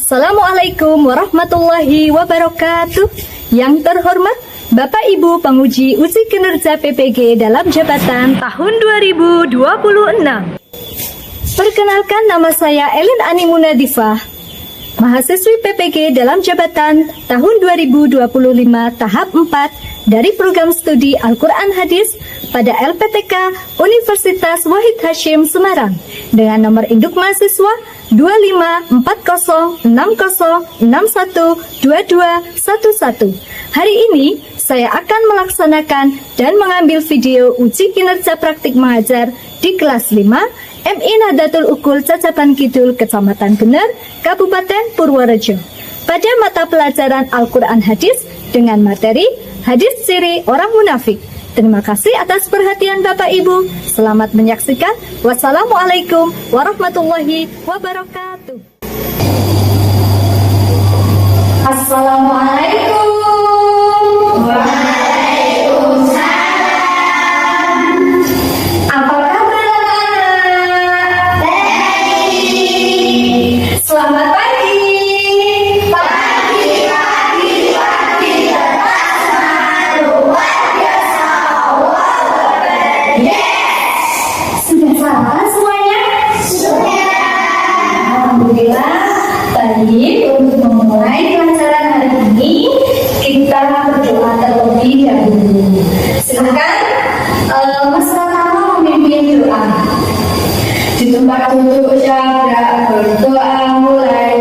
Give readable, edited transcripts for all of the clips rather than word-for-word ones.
Assalamualaikum warahmatullahi wabarakatuh. Yang terhormat Bapak Ibu penguji uji kinerja PPG dalam jabatan tahun 2026. Perkenalkan, nama saya Elin Ani Munadifah, mahasiswi PPG dalam jabatan tahun 2025 tahap 4 dari program studi Al-Quran Hadis pada LPTK Universitas Wahid Hasyim Semarang dengan nomor induk mahasiswa 254060612211. Hari ini saya akan melaksanakan dan mengambil video uji kinerja praktik mengajar di kelas 5 MI Nahdlatul Uqul Cacaban Kidul, Kecamatan Bener, Kabupaten Purworejo, pada mata pelajaran Al-Quran Hadis dengan materi Hadis Ciri Orang Munafik. Terima kasih atas perhatian Bapak Ibu. Selamat menyaksikan. Wassalamualaikum warahmatullahi wabarakatuh. Assalamualaikum. Waalaikumsalam. Apa kabar anak-anak? Baik. Selamat pagi. Sudah sarapan semuanya? Sudah. Alhamdulillah. Baik, untuk memulai pelajaran hari ini kita berdoa terlebih dahulu. Silakan Mas Ratama memimpin doa. Di tempat duduk jaga berdoa mulai.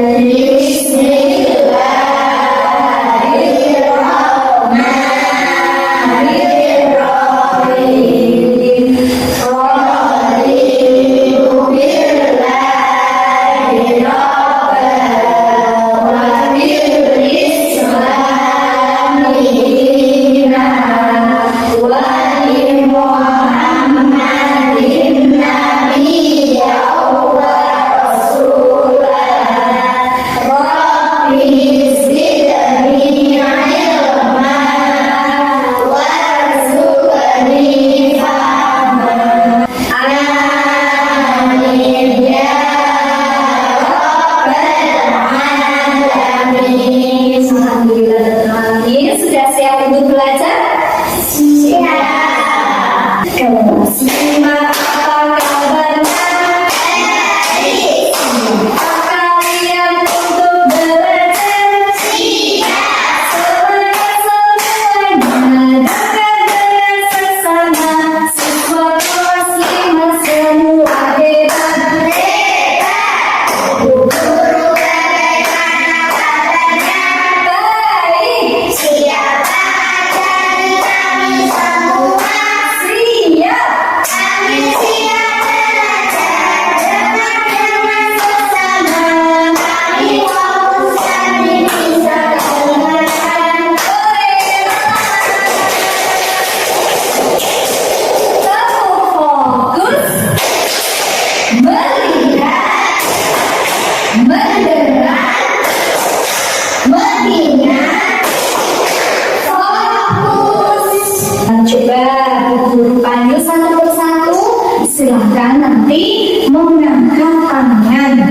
Silahkan nanti mengangkat tangan.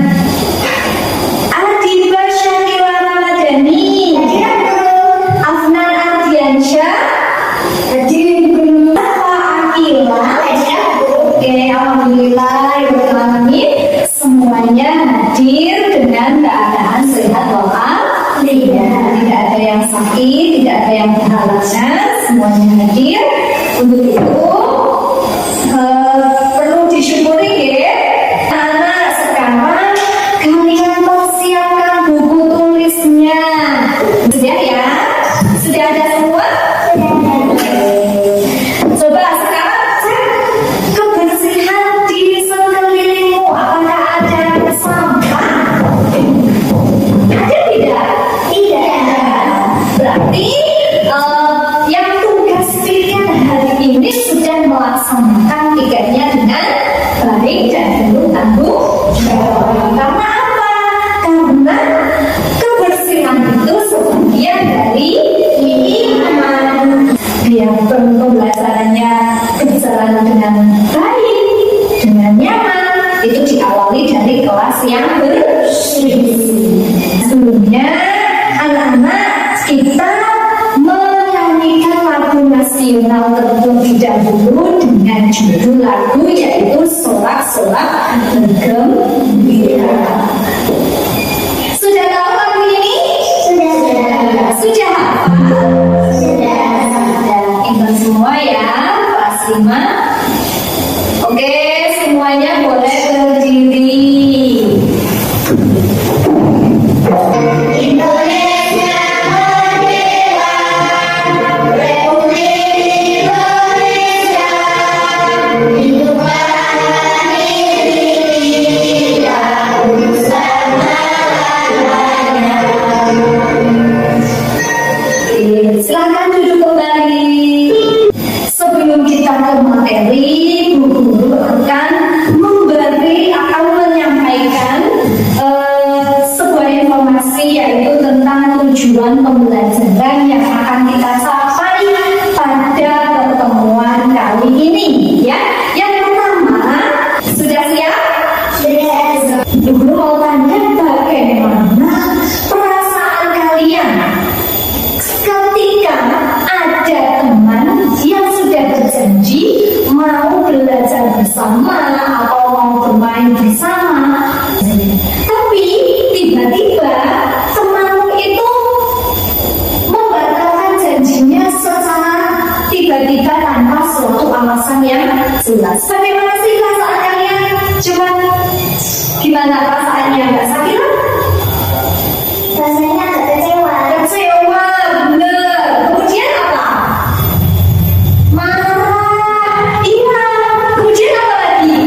Adiba Syakila Ramadhani, Afnan Ardiansyah, Akila. Oke, alhamdulillah, semuanya hadir dengan keadaan sehat walafiat. Tidak ada yang sakit, tidak ada yang berhalangan, semuanya hadir. Untuk itu perlu disyukuri ya, anak sekarang kalian persiapkan buku tulisnya. Sudah ya? Sudah ada semua? Coba sekarang cek kebersihan di sekelilingmu. Apakah ada sampah? Ada tidak? Tidak. Berarti yang tugas pilihan hari ini sudah melaksanakan tiganya dengan baik dan penuh tanggung jawab. Karena apa? Karena kebersihan itu sebagian dari iman. Biar pembelajarannya berjalan dengan baik, dengan nyaman, itu diawali dari kelas yang bersih. sebelumnya anak-anak kita menyanyikan lagu nasional terlebih dahulu dengan judul lagu yaitu Sorak-sorak Bergembira. Sudah tahu lagu ini? Sudah. Sudah hafal? Sudah. Ingat semua ya, kelas 5. Oke, semuanya boleh berdiri. Silakan duduk kembali. Sebelum kita ke materi, Bu Guru akan menyampaikan sebuah informasi yaitu tentang tujuan pembelajaran yang akan kita capai pada pertemuan kali ini. Ya, yang pertama, sudah siap? Sudah. Bu Guru mau tanya bagaimana perasaan kalian ketika ada teman yang sudah berjanji mau belajar bersama atau mau bermain bersama, tapi tiba-tiba temanmu itu membatalkan janjinya secara tiba-tiba tanpa suatu alasan yang jelas. Bagaimana sih perasaan kalian? Coba gimana perasaannya? Nggak sakit? Rasanya agak kecewa. Kecewa, bener. Kemudian apa? Marah. Iya. Kemudian apa lagi?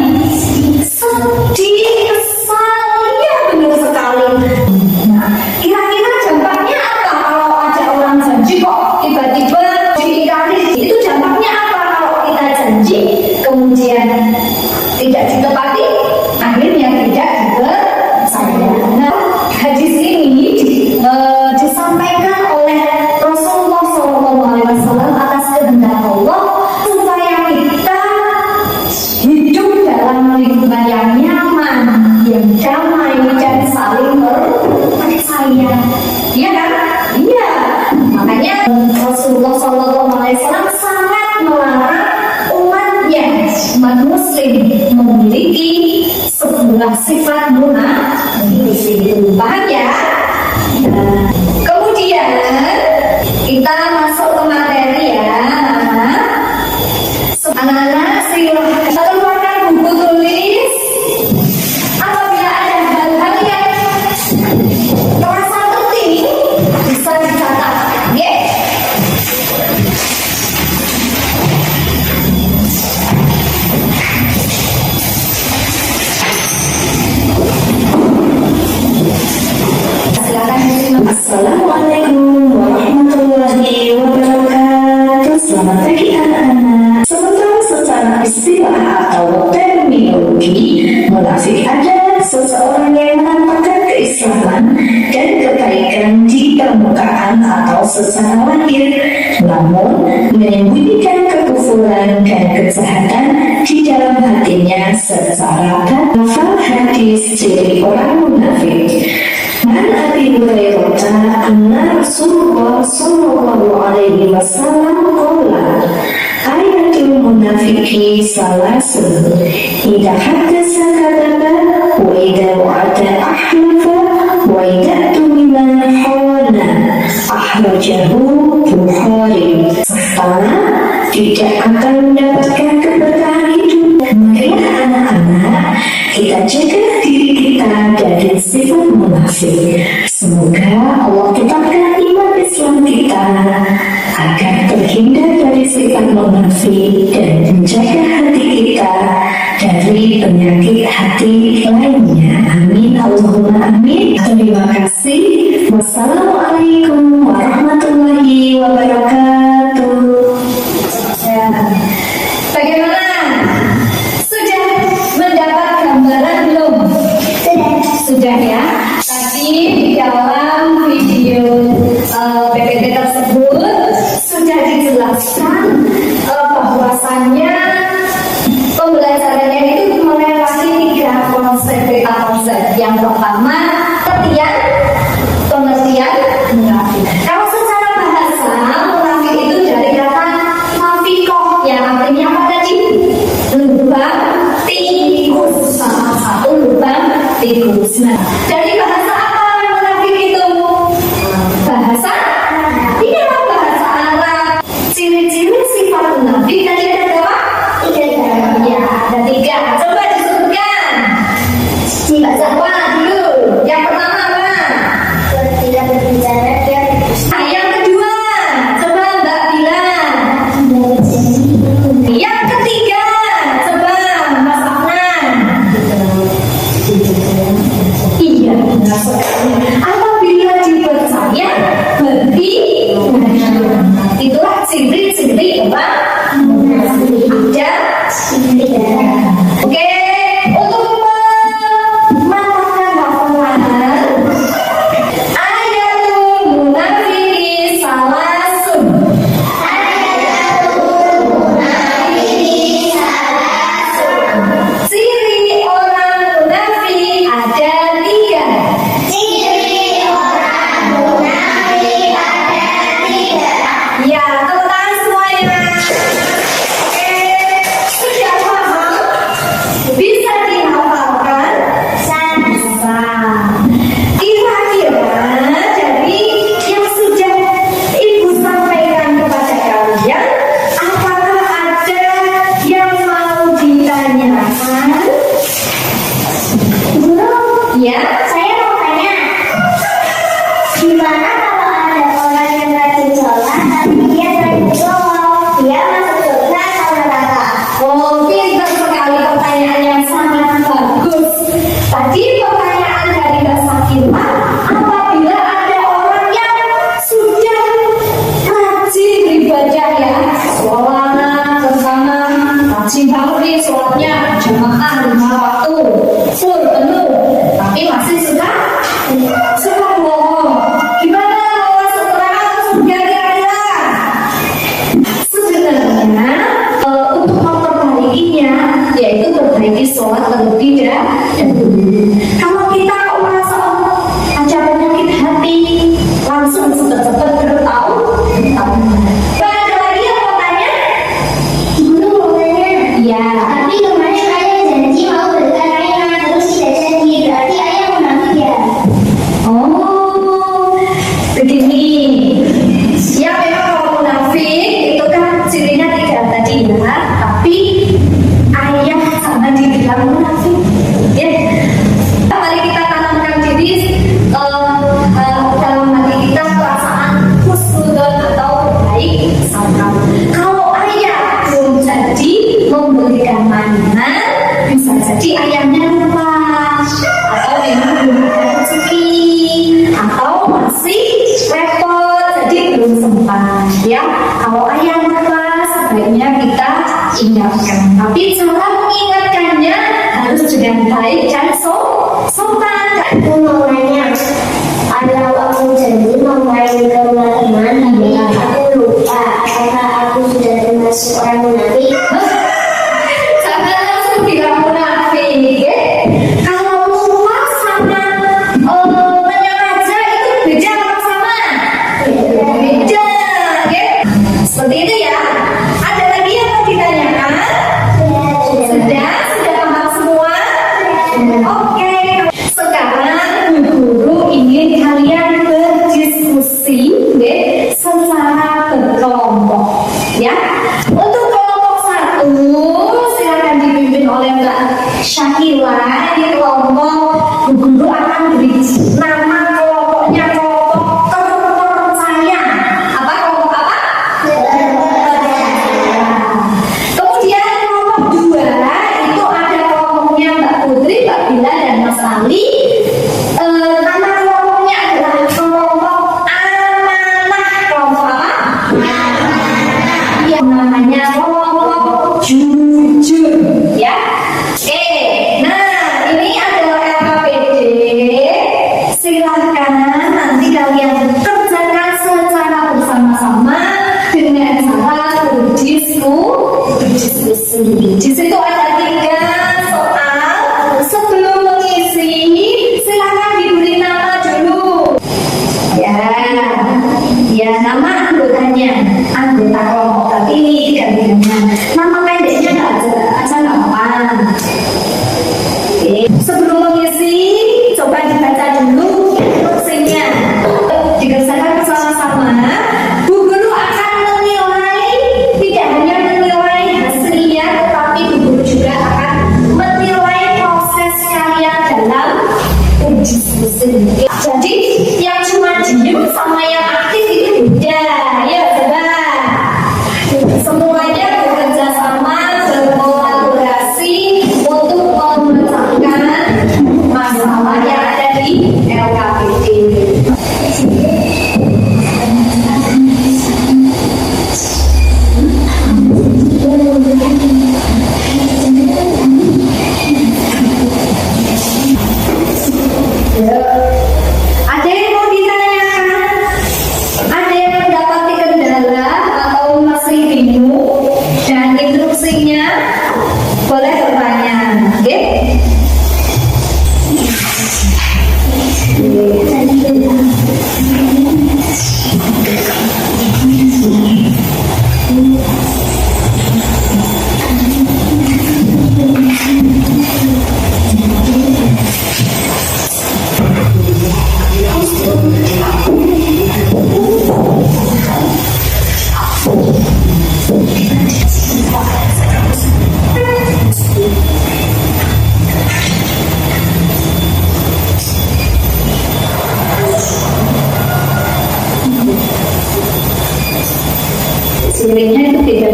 Sedih, kesal. Ya, benar sekali. Nah, kira-kira dampaknya apa kalau ada orang janji kok tiba-tiba diingkari? Itu dampaknya apa kalau kita janji kemudian tidak ditepati? Akhirnya tidak dipercaya. Nah, hadis ini disampaikan oleh Rasulullah SAW atas kehendak Allah supaya kita hidup dalam lingkungan yang nyaman, yang damai dan saling percaya. Iya kan? Iya. Makanya Rasulullah SAW sangat melarang umat Muslim memiliki sebuah sifat munafik. Paham ya? Nah, kemudian kita masuk ke materi ya, anak-anak silahkan keluarkan buku tulis. Apabila ada hal-hal yang terasa penting bisa dicatat, ya. Assalamualaikum warahmatullahi wabarakatuh. Selamat pagi anak-anak. Secara istilah atau terminologi, munafik adalah seseorang yang menampakkan keislaman dan kebaikan di permukaan atau secara lahir, namun menyembunyikan kekufuran dan kejahatan di dalam hatinya secara batin. Hadis ciri orang munafik. An Abi Hurairah anna Rasulullah sallallahu alaihi wasallam qala ayatul munafiqi salasun idza haddatsa kadzaba wa idza wa'ada ahlafa wa idza tumina khana akhrajahu Bukhari. Serta tidak akan mendapatkan keberkahan hidup. Marilah anak-anak kita jaga diri kita dari sifat munafik. Semoga Allah tetapkan iman Islam kita agar terhindar dari sifat munafik dan menjaga hati kita dari penyakit hati lainnya. Amin Allahumma amin. Terima kasih. Wassalamualaikum warahmatullahi wabarakatuh. Bagaimana? Sudah mendapat gambaran belum? Sudah ya. Tadi di dalam video PPT tersebut sudah dijelaskan bahwasannya pembelajarannya itu melewati 3 konsep. Yang pertama, pengertian Gimana kalau ada orang yang rajin sholat tapi dia sering bohong? Dia masuk surga atau neraka? Oh, pintar sekali, pertanyaan yang sangat bagus. Tadi pertanyaan dari Mbak Sakina, apabila ada orang yang sudah rajin beribadah ya, sholat bersama, rajin banget nih sholatnya, jamaah 5 waktu, full penuh, tapi masih suka bohong. Gimana mau masuk neraka atau surga kira-kira? Sebenarnya untuk memperbaikinya yaitu perbaiki sholat terlebih dahulu. Kalau kita merasa ada penyakit hati, langsung cepet-cepet beritahu. Ada lagi yang mau tanya? Belum mau tanya. Ya. Tapi kemarin ayah janji mau berikan ayah terus tidak jadi. Berarti ayah munafik ya? Oh, begini. Ya memang kalau munafik itu kan cirinya 3 tadi ya. Tapi ayah sama dibilang munafik. Ya. Mari kita tanamkan diri dalam hati kita perasaan husnuzon atau baik sangka. Kalau ayah belum jadi memberikan mainan, bisa jadi ayahnya lupa atau memang belum ada rezeki atau masih repot jadi belum sempat ya. Kalau ayah lupa sebaiknya kita ingatkan, tapi cara mengingatkannya harus dengan baik dan sopan. Aku mau nanya, kalau aku janji mau main ke rumah teman tapi aku lupa, apakah aku sudah termasuk orang munafik? Jangan langsung bilang munafik ya. Kalau lupa sama menyengaja itu beda sama beda ya. Seperti itu ya. Ada lagi yang mau ditanyakan? Sudah paham semua? Oke. Sekarang guru ingin kalian berdiskusi secara berkelompok ya. Untuk kelompok 1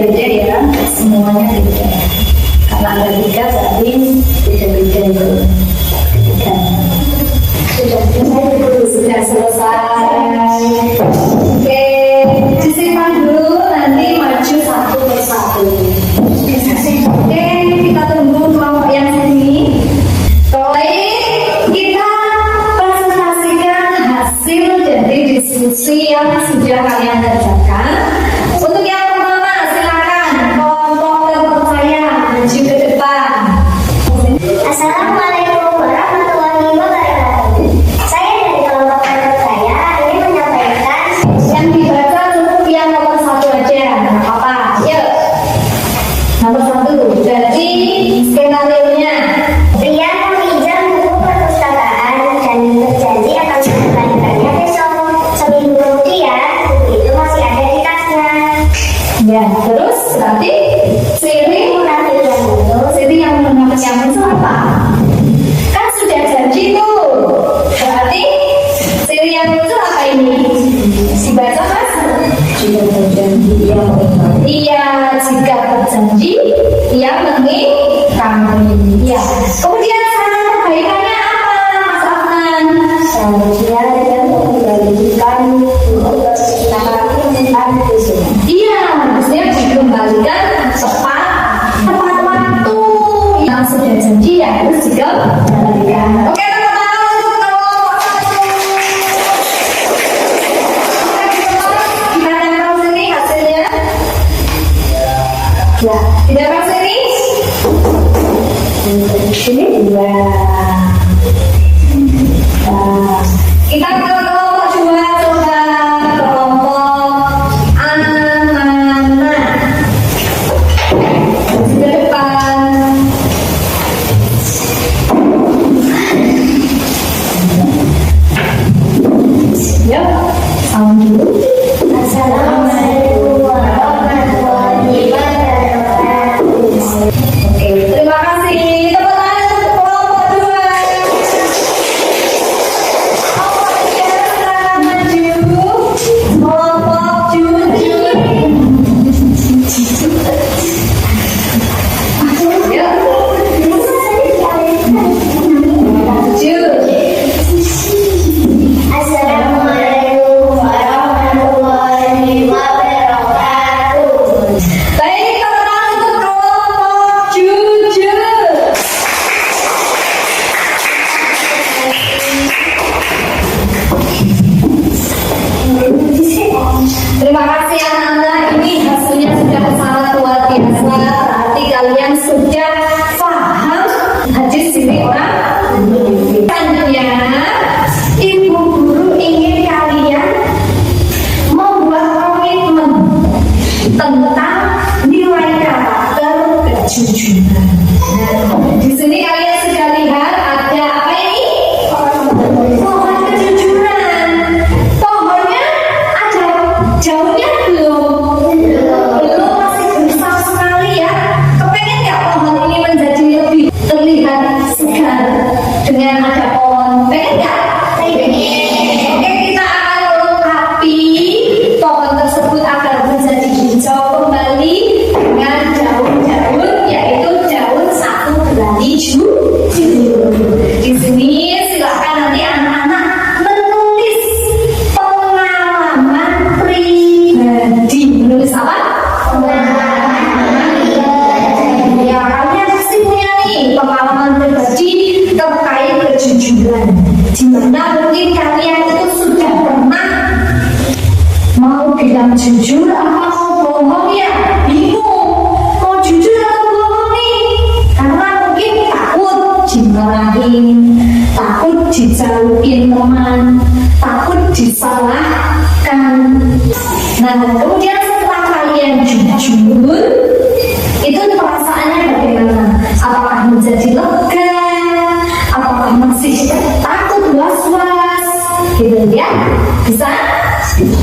beda-beda ya, semuanya beda. Karena ada 3 berarti beda-beda itu. Sudah selesai. Oke, disimpan dulu, nanti maju satu persatu. Oke, kita tunggu kelompok yang sini. Kita presentasikan hasil dari diskusi yang sudah kalian kerjakan. Untuk yang pertama, silakan kelompok terpercaya maju ke depan. Assalamualaikum warahmatullahi wabarakatuh. Saya dari kelompok terpercaya ingin menyampaikan Yang dibaca cukup yang nomor 1 aja, nggak apa-apa. Yuk, nomor 1 jadi skenario-nya. Rian meminjam buku perpustakaan dan berjanji akan mengembalikannya besok. Seminggu kemudian buku itu masih ada di tasnya. Ya, terus berarti Siri yang mendapat itu apa? Kan sudah janji tuh. Berarti Siri yang muncul apa ini? Dibaca mas? Jika berjanji ia mengingkari. Iya, jika berjanji ia mengingkari. Iya. Kemudian saran perbaikannya apa, Mas Afnan? Seharusnya dengan mengembalikan buku perpustakaan besok. Iya, harusnya dikembalikan tepat waktu. Yang sudah janji ya harus dikembalikan. Oke, teman-teman untuk kelompok 1. Kita tempel sini hasilnya. Ya, ditempel sini. Sini 2. Kita ke kelompok 2 coba, kelompok anak-anak. Ke depan. Yuk, salam dulu. Assalamualaikum warahmatullahi wabarakatuh. Oke, terima kasih. Tepuk tangan untuk kelompok 2. Kelompok 3 silakan maju. Kelompok Jujur. Yuk. Assalamualaikum warahmatullahi wabarakatuh. Baik, tepuk tangan untuk kelompok Jujur. Terima kasih anak-anak, ini hasilnya sudah sangat luar biasa. Berarti kalian sudah paham hadis ini orang. Selanjutnya, ibu guru ingin kalian membuat komitmen tentang nilai karakter kejujuran. Nah, di sini kalian sudah lihat ada apa ini? Pohon kejujuran. Pohonnya ada jauhnya belum, masih besar sekali ya. Kepengen nggak pohon ini menjadi lebih terlihat segar dengan ada pohon? Pengen nggak? Oke, kita akan lengkapi pohon tersebut agar menjadi hijau kembali dengan daun-daun, yaitu daun 1 berani jujur. Di sini silakan nanti anak-anak menulis pengalaman pribadi. Menulis apa? Ya, kalian pasti punya nih pengalaman pribadi terkait kejujuran. Di mana mungkin kalian itu sudah pernah mau bilang jujur apa mau bohong ya, bingung mau jujur atau bohong nih, karena mungkin takut dimarahin, takut dijauhin teman, takut disalahkan. Nah, kemudian setelah kalian jujur, itu perasaannya bagaimana? Apakah menjadi lega? Apakah masih takut, was-was? Gitu ya? Bisa?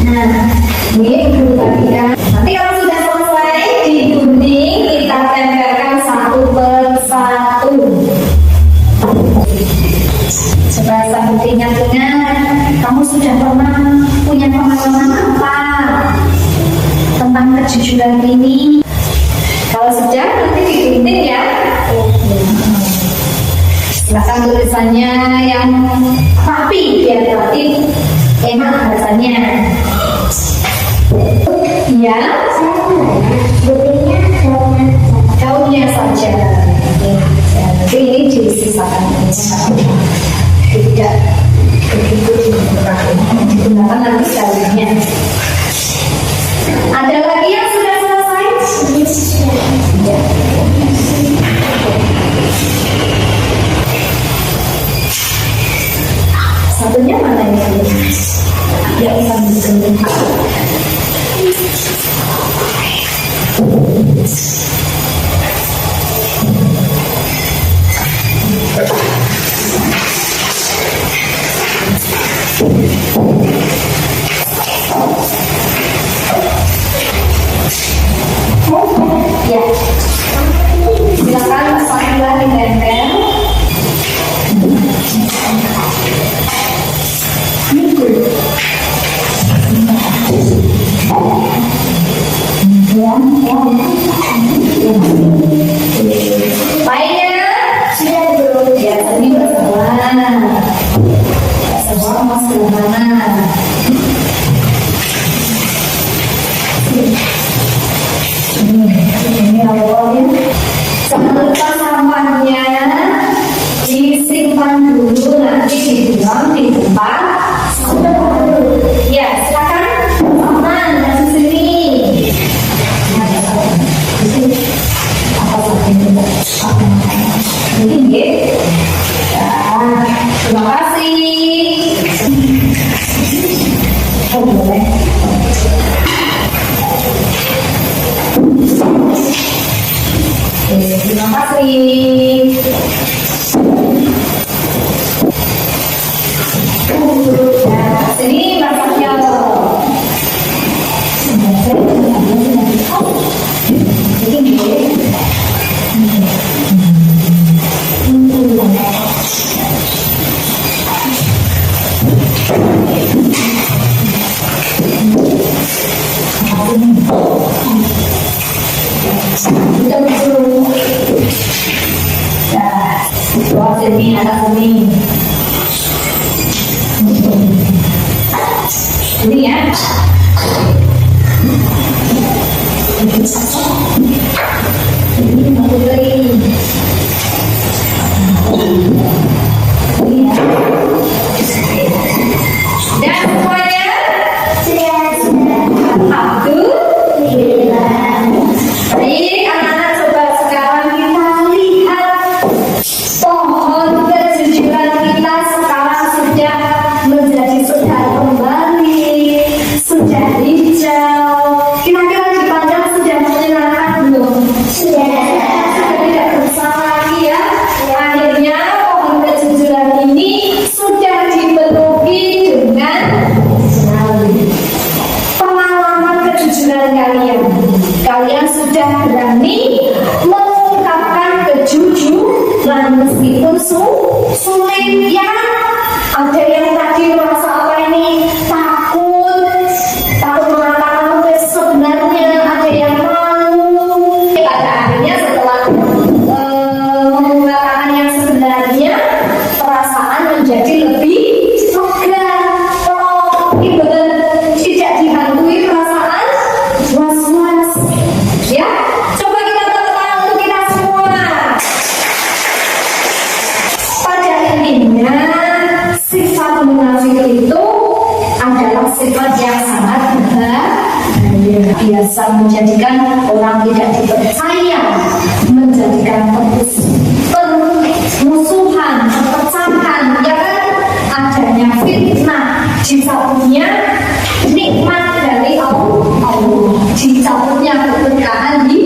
Nah, ini dulu bagikan. Nanti kalau sudah selesai digunting, kita tempelkan 1 persatu. Coba sambil ingat-ingat, kamu sudah pernah punya pengalaman apa tentang kejujuran ini. Kalau sudah nanti digunting ya. Silakan tulisannya yang rapi biar nanti enak bacanya. Ya, daunnya saja. Jadi ini disisakan tidak begitu digunakan nanti daunnya. Ada lagi yang sudah selesai? Ya. Satunya mana ini? Ya, kita bikin. Ya, silakan sambil ditempel. Lainnya sudah belum ya, ini bersama mas sederhana. Ini awalnya sementara sampahnya disimpan dulu, nanti dibuang di tempat. Ya, silakan aman dari sini. Ini terima kasih. Oh, boleh. Terima kasih. Sini masaknya. Sini ada sini. Ini ya. Ini mau beli. Ini ya. Dan semuanya satu. Baik, anak-anak coba sekarang kita lihat pohon kejujuran kita sekarang sudah menjadi segar kembali, sudah hijau. Kira-kira dipandang sudah menyenangkan belum? Sudah tidak gersang lagi ya. Akhirnya pohon kejujuran ini sudah dipenuhi dengan pengalaman kejujuran kalian. Kalian sudah berani mengungkapkan kejujuran meskipun sulit ya. Ada yang tadi merasa apa ini takut mengatakan sebenarnya, ada yang malu. Pada akhirnya setelah mengungkapkan yang sebenarnya, perasaan menjadi lebih lega. Kalau ibu tidak dihantui perasaan was-was. Ya, coba kita tepuk tangan untuk kita semua. Pada intinya, sifat munafik itu adalah sifat yang sangat berbahaya. Biasa menjadikan orang tidak dipercaya, menjadikan permusuhan, perpecahan, ya kan? Adanya fitnah, dicabutnya nikmat dari Allah, dicabutnya keberkahan di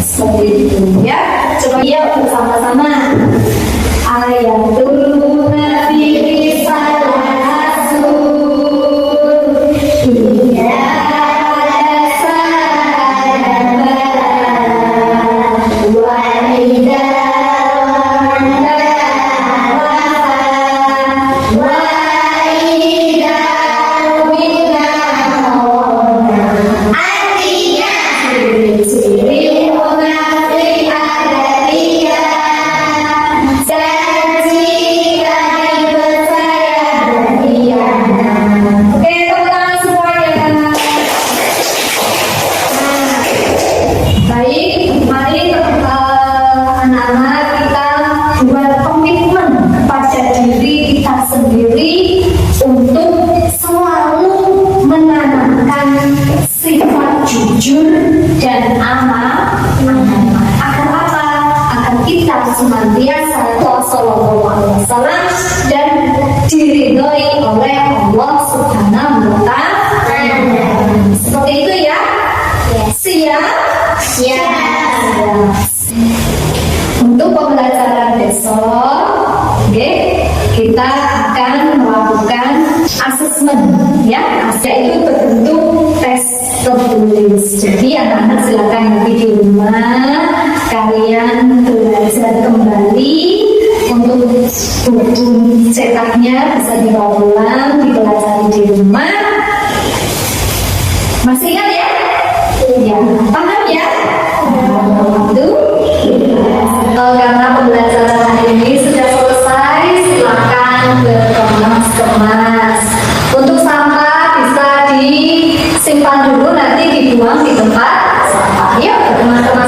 seperti itu ya. Coba ya bersama-sama. Ayatul Nabi Rasul. Iya. ya, hasil itu berbentuk tes tertulis. Jadi anak-anak silakan nanti di rumah kalian belajar kembali untuk buku cetaknya bisa dibawa pulang, dipelajari di rumah. Masih ingat ya? Ya, paham ya? Itu. Karena pembelajaran hari ini sudah selesai, silakan berkemas-kemas. Untuk sampah bisa disimpan dulu, nanti dibuang di tempat sampah. Yuk, berkemas-kemas.